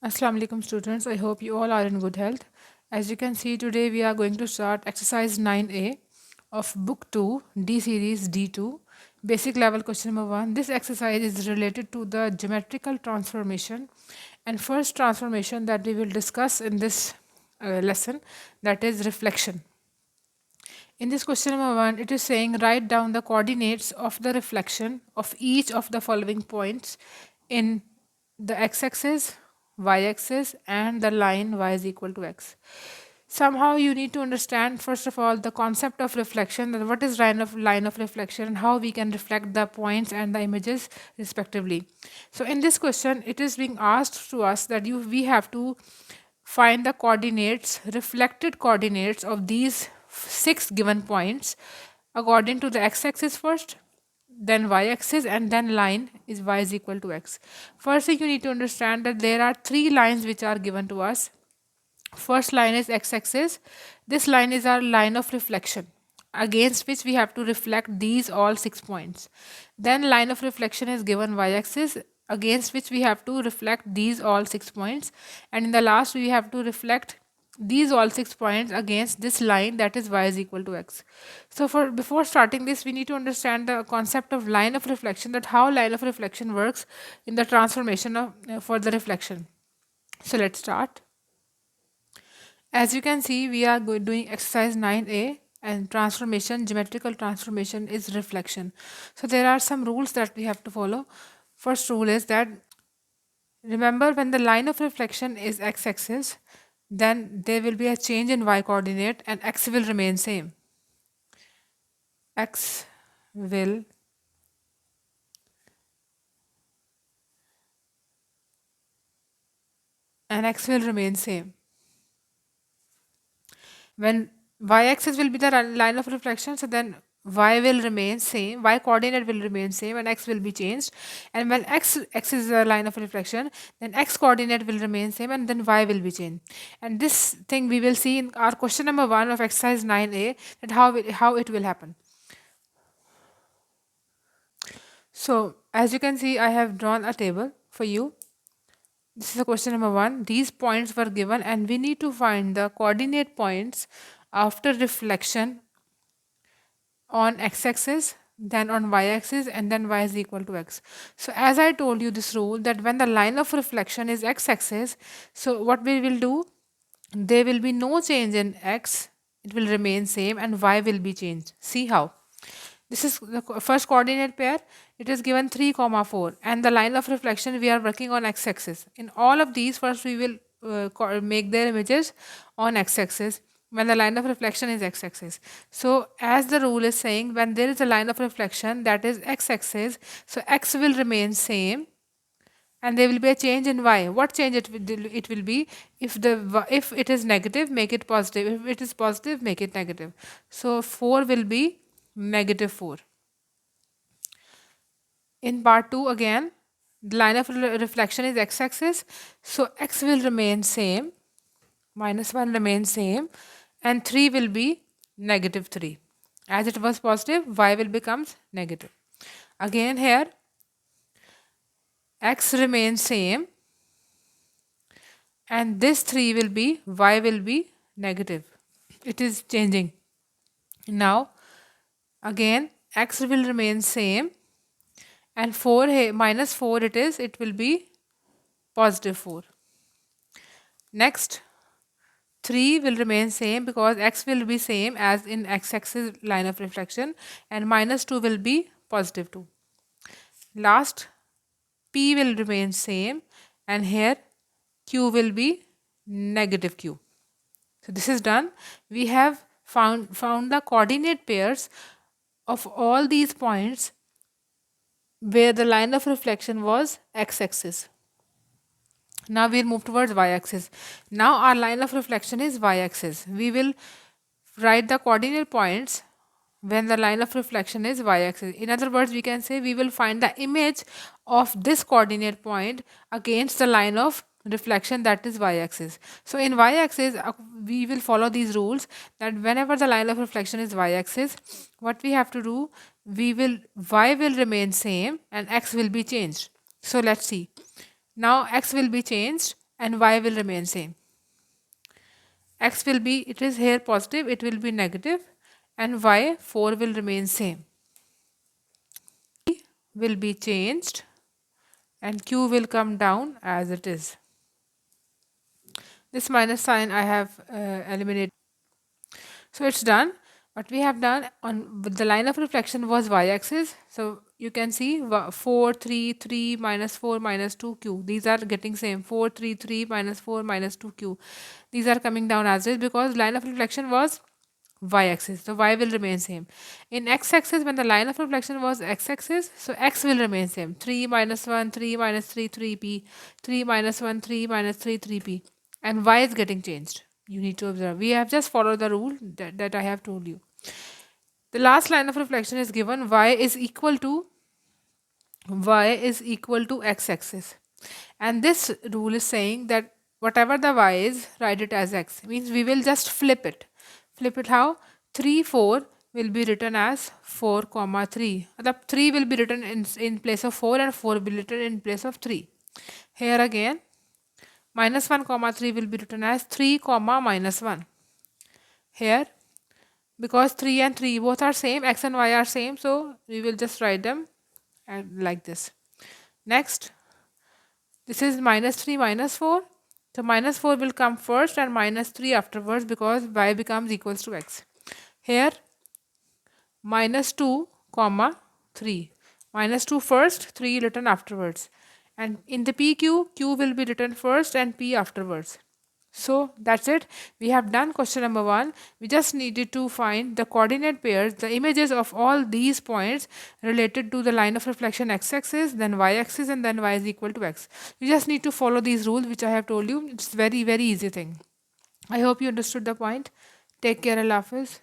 Assalamu alaikum students. I hope you all are in good health. As you can see today we are going to start exercise 9A of book 2 D series D2 basic level question number 1. This exercise is related to the geometrical transformation and first transformation that we will discuss in this lesson, that is reflection. In this question number 1, it is saying write down the coordinates of the reflection of each of the following points in the x-axis, y-axis and the line y is equal to x. Somehow you need to understand first of all the concept of reflection, that what is line of reflection and how we can reflect the points and the images respectively. So in this question it is being asked to us that we have to find the coordinates, reflected coordinates of these 6 given points according to the x-axis first, then y-axis, and then line is y is equal to x. First thing you need to understand that there are 3 lines which are given to us. First line is x-axis. This line is our line of reflection against which we have to reflect these all 6 points. Then line of reflection is given y-axis against which we have to reflect these all 6 points, and in the last we have to reflect these all 6 points against this line, that is y is equal to x. So for before starting this we need to understand the concept of line of reflection, that how line of reflection works in the transformation of for the reflection. So let's start. As you can see, we are doing exercise 9A, and transformation, geometrical transformation is reflection. So there are some rules that we have to follow. First rule is that remember when the line of reflection is x-axis, then there will be a change in y coordinate and x will remain same. X will and x will remain same. When y-axis will be the line of reflection, so then y will remain same, y coordinate will remain same and x will be changed. And when x is the line of reflection, then x coordinate will remain same and then y will be changed. And this thing we will see in our question number 1 of exercise 9A, that how it will happen. So as you can see, I have drawn a table for you. This is a question number 1. These points were given and we need to find the coordinate points after reflection on x-axis, then on y-axis, and then y is equal to x. So as I told you this rule, that when the line of reflection is x-axis, so what we will do, there will be no change in x, it will remain same, and y will be changed. See how? This is the first coordinate pair. It is given 3, 4, and the line of reflection we are working on x-axis. In all of these, first we will make their images on x-axis when the line of reflection is x-axis. So as the rule is saying, when there is a line of reflection that is x-axis, so x will remain same and there will be a change in y. What change it will be? If it is negative, make it positive. If it is positive, make it negative. So 4 will be negative 4. In part 2 again, the line of reflection is x-axis, so x will remain same, -1 remains same, and 3 will be negative 3. As it was positive, y will becomes negative. Again here, x remains same, and this 3 will be, y will be negative. It is changing. Now, again, x will remain same, and 4 -4 it will be positive 4. Next, 3 will remain same because x will be same as in x-axis line of reflection, and -2 will be positive 2. Last, p will remain same, and here q will be negative q. So this is done. We have found the coordinate pairs of all these points where the line of reflection was x-axis. Now we'll move towards y-axis. Now our line of reflection is y-axis. We will write the coordinate points when the line of reflection is y-axis. In other words, we can say we will find the image of this coordinate point against the line of reflection, that is y-axis. So in y-axis, we will follow these rules, that whenever the line of reflection is y-axis, what we have to do, y will remain same and x will be changed. So let's see. Now x will be changed and y will remain same. X will be, it is here positive, it will be negative, and y 4 will remain same. Will be changed and q will come down as it is. This minus sign I have eliminated. So it's done. What we have done on with the line of reflection was y-axis. So you can see 4, 3, 3, minus 4, minus 2q. These are getting same. 4, 3, 3, minus 4, minus 2q. These are coming down as is because line of reflection was y-axis. So y will remain same. In x-axis, when the line of reflection was x-axis, so x will remain same. 3 minus 1, 3 minus 3, 3p. 3 minus 1, 3 minus 3, 3p. And y is getting changed. You need to observe. We have just followed the rule that I have told you. The last line of reflection is given y is equal to x-axis. And this rule is saying that whatever the y is, write it as x. Means we will just flip it. Flip it how? 3, 4 will be written as 4, comma 3. The 3 will be written in place of 4 and 4 will be written in place of 3. Here again, minus 1, comma 3 will be written as 3, comma minus 1. Here, because 3 and 3 both are same, x and y are same, so we will just write them like this. Next, this is minus 3, minus 4. So minus 4 will come first and minus 3 afterwards because y becomes equals to x. Here, minus 2, comma 3. Minus 2 first, 3 written afterwards. And in the PQ, Q will be written first and P afterwards. So that's it. We have done question number 1. We just needed to find the coordinate pairs, the images of all these points related to the line of reflection x-axis, then y-axis, and then y is equal to x. You just need to follow these rules which I have told you. It's very, very easy thing. I hope you understood the point. Take care, Allah Hafiz.